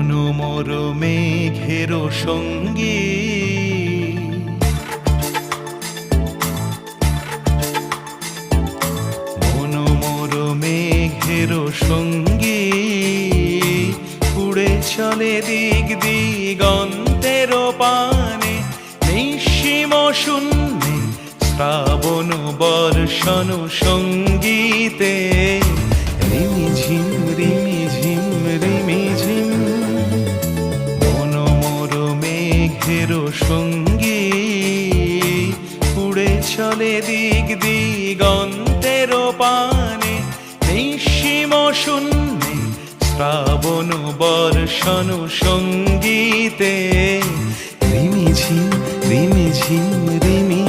মনোমর মেঘের সঙ্গী মনোমর মেঘের সঙ্গী উড়ে চলে দিক দিগন্তের পানে নিঃসীম শূন্যে শ্রাবণ বর্ষণ সঙ্গীতে রিমিঝিম রিমিঝিম রিমিঝিম মনোমর মেঘের সঙ্গী উড়ে চলে দিক দিগন্তের পানে নিঃসীম শূন্যে শ্রাবণ বর্ষণ সঙ্গীতে রিমিঝিম রিমিঝিম রিমি